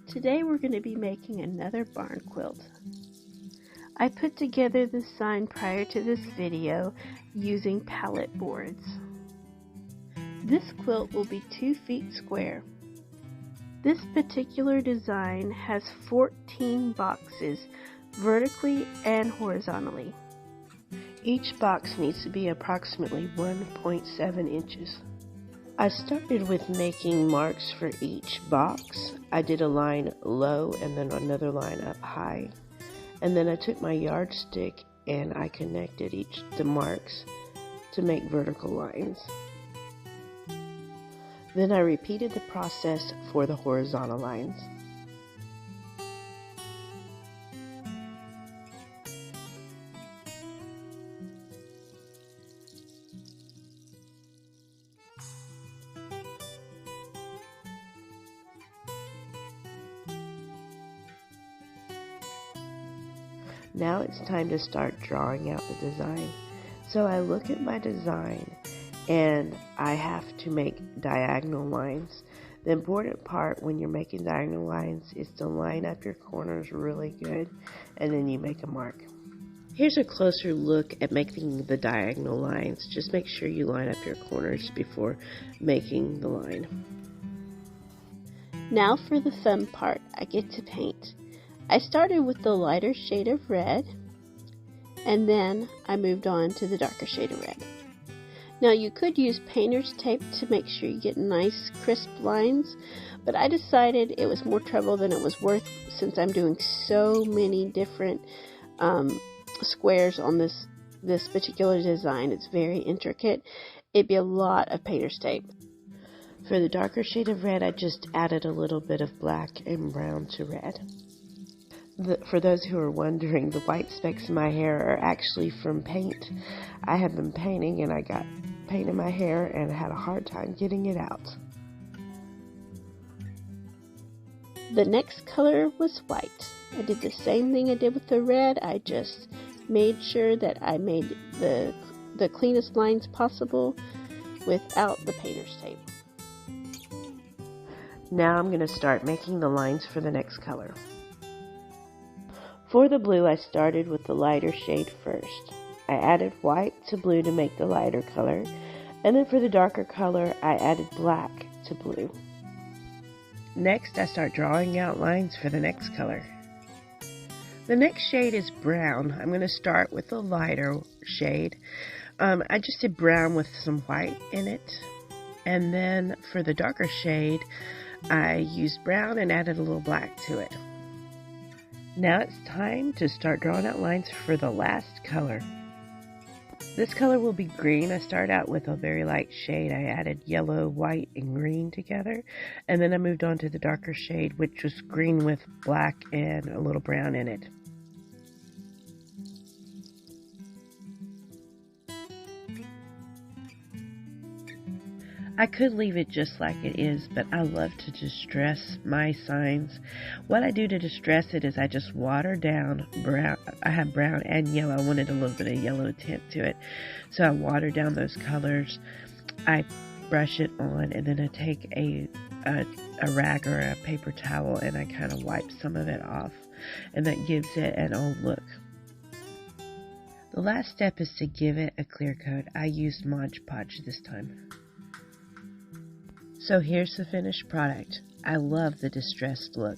Today we're going to be making another barn quilt. I put together the sign prior to this video using pallet boards. This quilt will be 2 feet square. This particular design has 14 boxes vertically and horizontally. Each box needs to be approximately 1.7 inches. I started with making marks for each box. I did a line low and then another line up high. And then I took my yardstick and I connected the marks to make vertical lines. Then I repeated the process for the horizontal lines. Now it's time to start drawing out the design. So I look at my design and I have to make diagonal lines. The important part when you're making diagonal lines is to line up your corners really good and then you make a mark. Here's a closer look at making the diagonal lines. Just make sure you line up your corners before making the line. Now for the fun part, I get to paint. I started with the lighter shade of red, and then I moved on to the darker shade of red. Now you could use painter's tape to make sure you get nice crisp lines, but I decided it was more trouble than it was worth since I'm doing so many different squares on this particular design. It's very intricate. It'd be a lot of painter's tape. For the darker shade of red, I just added a little bit of black and brown to red. For those who are wondering, the white specks in my hair are actually from paint. I have been painting and I got paint in my hair and I had a hard time getting it out. The next color was white. I did the same thing I did with the red. I just made sure that I made the cleanest lines possible without the painter's tape. Now I'm going to start making the lines for the next color. For the blue, I started with the lighter shade first. I added white to blue to make the lighter color, and then for the darker color, I added black to blue. Next, I start drawing out lines for the next color. The next shade is brown. I'm going to start with the lighter shade. I just did brown with some white in it, and then for the darker shade, I used brown and added a little black to it. Now it's time to start drawing out lines for the last color. This color will be green. I started out with a very light shade. I added yellow, white, and green together. And then I moved on to the darker shade, which was green with black and a little brown in it. I could leave it just like it is, but I love to distress my signs. What I do to distress it is I just water down brown. I have brown and yellow. I wanted a little bit of yellow tint to it. So I water down those colors. I brush it on and then I take a rag or a paper towel and I kind of wipe some of it off. And that gives it an old look. The last step is to give it a clear coat. I used Mod Podge this time. So here's the finished product. I love the distressed look.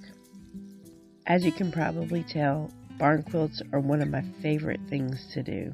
As you can probably tell, barn quilts are one of my favorite things to do.